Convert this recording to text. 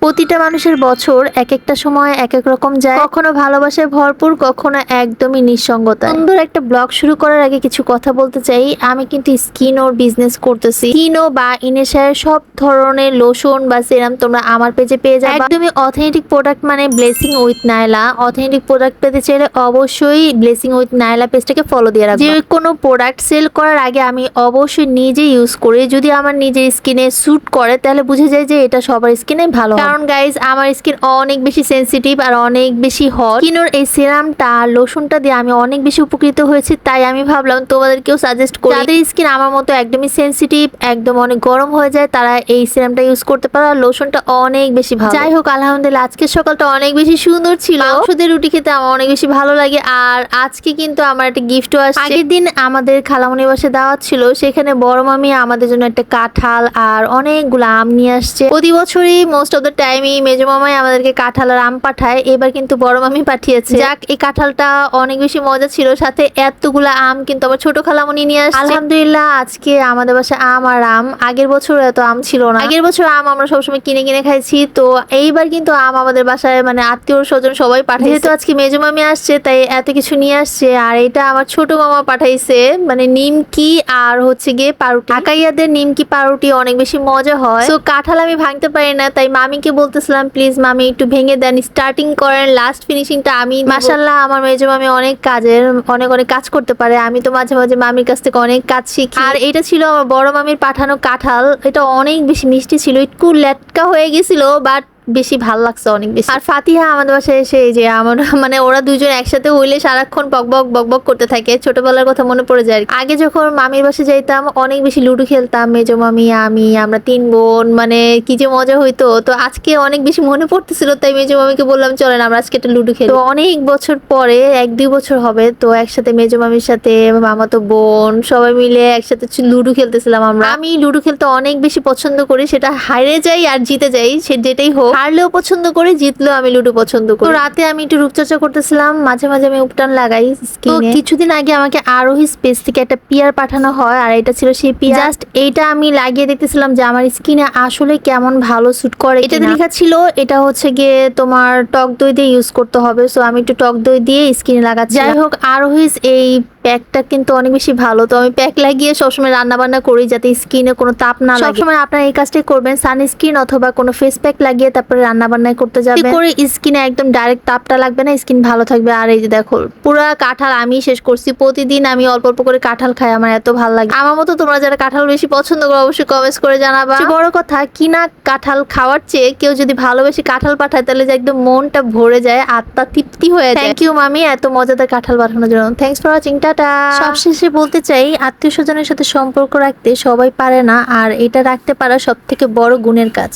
প্রতিটা মানুষের বছর এক একটা সময় এক এক রকম যায়, কখনো ভালোবাসায় ভরপুর, কখনো একদমই নিঃসঙ্গতা। সুন্দর একটা ব্লগ শুরু করার আগে কিছু কথা বলতে চাই। আমি কিন্তু স্কিন ওর বিজনেস করতেছি। স্কিন ও বা ইনেশার সব ধরনের লোশন বা সিরাম তোমরা আমার পেজে পেয়ে যাবে। একদমই অথেন্টিক প্রোডাক্ট, মানে blessing with Naila. Authentic product পেতে চাইলে অবশ্যই ব্লেসিং উইথ নাইলা পেজটাকে ফলো দিয়ে রাখবে। যে কোনো প্রোডাক্ট সেল করার আগে আমি অবশ্যই নিজে ইউজ করি। যদি আমার নিজের স্কিনে স্যুট করে তাহলে বুঝে যায় যে এটা সবার স্কিনে ভালো। কারণ গাইজ, আমার স্কিন অনেক বেশি সেনসিটিভ আর অনেক বেশি হট। স্কিনের এই সিরামটা লোশনটা দিয়ে আমি অনেক বেশি উপকৃত হয়েছি, তাই আমি ভাবলাম তোমাদেরকেও সাজেস্ট করি। যাদের স্কিন আমার মতো একদমই সেনসিটিভ, একদম অনেক গরম হয়ে যায়, তারা এই সিরামটা ইউজ করতে পারো। আর লোশনটা অনেক বেশি ভালো। যাই হোক, আলহামদুলিল্লাহ আজকের সকালটা অনেক বেশি সুন্দর ছিল। মাংস দিয়ে রুটি খেতে আমার অনেক বেশি ভালো লাগে। আর আজকে কিন্তু আমার একটা গিফটও আসছে। আগের দিন আমাদের খালামণির বাসায় দাওয়াত ছিল, সেখানে বড় মামি আমাদের জন্য একটা কাঁঠাল আর অনেকগুলো আম নিয়ে আসছে। প্রতি বছরই মোস্ট অফ দ্য টাইমই মেজো মামাই আমাদেরকে কাঁঠাল আর আম পাঠায়, এবার কিন্তু বড় মামি পাঠিয়েছে। যাক, এই কাঁঠালটা অনেক বেশি মজা ছিল, সাথে এতগুলা আম কিন্তু আমার ছোট খালামণি নিয়ে আসছে। আলহামদুলিল্লাহ আজকে আমাদের বাসায় আম আর আম। আগের বছর এত আম ছিল না। আগের বছর আম আমরা সবসময় কিনে কিনে খাইছি, তো এইবার কিন্তু আম আমাদের বাসায় মানে আত্মীয় স্বজন সবাই পাঠায়। যেহেতু আজকে মেজো মামি আসছে তাই এত কিছু নিয়ে আসছে। আর এটা আমার ছোট মামা পাঠাইছে, মানে নিমকি আর হচ্ছে গিয়ে পাউরুটি। ঢাকাইয়াদের নিমকি পাউরুটি অনেক বেশি মজা হয়। তো কাঁঠাল আমি ভাঙতে পারি না, তাই মামিকে বলতেছিলাম প্লিজ মামি একটু ভেঙে দেন, স্টার্টিং করেন, লাস্ট ফিনিশিংটা আমি। মাশাআল্লাহ আমার মেজো মামি অনেক কাজের, অনেক অনেক কাজ করতে পারে। আমি তো মাঝে মাঝে মামির কাছ থেকে অনেক কাজ শিখি। আর এটা ছিল আমার বড় মামির পাঠানো কাঁঠাল। এটা অনেক বেশি মিষ্টি ছিল, একটু লেটকা হয়ে গেছিল, বাট বেশি ভাল লাগছে অনেক বেশি। আর ফাতিহা আমাদের বাসায় এসে যে আমার মানে ওরা দুজন একসাথে হইলে সারাক্ষণ বকবক বকবক করতে থাকে। ছোটবেলার কথা মনে পড়ে যায়। আগে যখন মামির বাসায় যাইতাম অনেক বেশি লুডো খেলতাম, মেজো মামি আমি, আমরা তিন বোন, মানে কি যে মজা হইতো। তো আজকে অনেক বেশি মনে পড়তেছিল, তাই মেজো মামিকে বললাম চলেন আমরা আজকে একটা লুডো খেলি। তো অনেক বছর পরে, 1-2 বছর হবে, তো একসাথে মেজো মামির সাথে মামাতো বোন সবাই মিলে একসাথে লুডো খেলতেছিলাম আমরা। আমি লুডো খেলতে অনেক বেশি পছন্দ করি, সেটা হারে যাই আর জিতে যাই, সে যেটাই হোক। হারলেও পছন্দ করি, জিতলেও আমি লুডো পছন্দ করি। তো রাতে আমি একটু রূপচর্চা করতেছিলাম, মাঝে মাঝে আমি উপটান লাগাই স্কিনে। কিছুদিন আগে আমাকে আরোহী স্পেস থেকে একটা পিয়ার পাঠানো হয়, আর এটা ছিল সেই পিয়ার। জাস্ট এইটা আমি লাগিয়ে দেখতেছিলাম যে আমার স্কিনে আসলে কেমন ভালো স্যুট করে। এটাতে লেখা ছিল এটা হচ্ছে গিয়ে তোমার টক দই দিয়ে ইউজ করতে হবে। সো আমি একটু টক দই দিয়ে স্কিনে লাগাচ্ছি। যাই হোক, আরোহী এই প্যাকটা কিন্তু অনেক বেশি ভালো। তো আমি প্যাক লাগিয়ে সবসময় রান্না বান্না করি যাতে স্কিনে কোনো তাপ না লাগে। সবসময় আপনারা এই কাজটাই করবেন, সানস্ক্রিন অথবা কোনো ফেস প্যাক লাগিয়ে তারপরে রান্না বান্না করতে যাবেন, করে স্কিনে একদম ডাইরেক্ট তাপটা লাগবে না, স্কিন ভালো থাকবে। আর এই যে দেখো পুরা কাঁঠাল আমি শেষ করছি। প্রতিদিন আমি অল্প অল্প করে কাঁঠাল খাই, আমার এত ভালো লাগে। আমার মতো তোমরা যারা কাঁঠাল বেশি পছন্দ করো অবশ্যই কমেন্টস করে জানাবা। বড় কথা, কিনা কাঁঠাল খাওয়ার চেয়ে কেউ যদি ভালোবেসে কাঁঠাল পাঠায় তাহলে যে একদম মনটা ভরে যায়, আত্মা তৃপ্তি হয়ে যায়। থ্যাংক ইউ মামি এত মজাদার কাঁঠাল পাঠানোর জন্য। Thanks for watching, tata. সবশেষে বলতে চাই, আত্মীয় স্বজনের সাথে সম্পর্ক রাখতে সবাই পারে না, আর এটা রাখতে পারা সব থেকে বড় গুণের কাজ।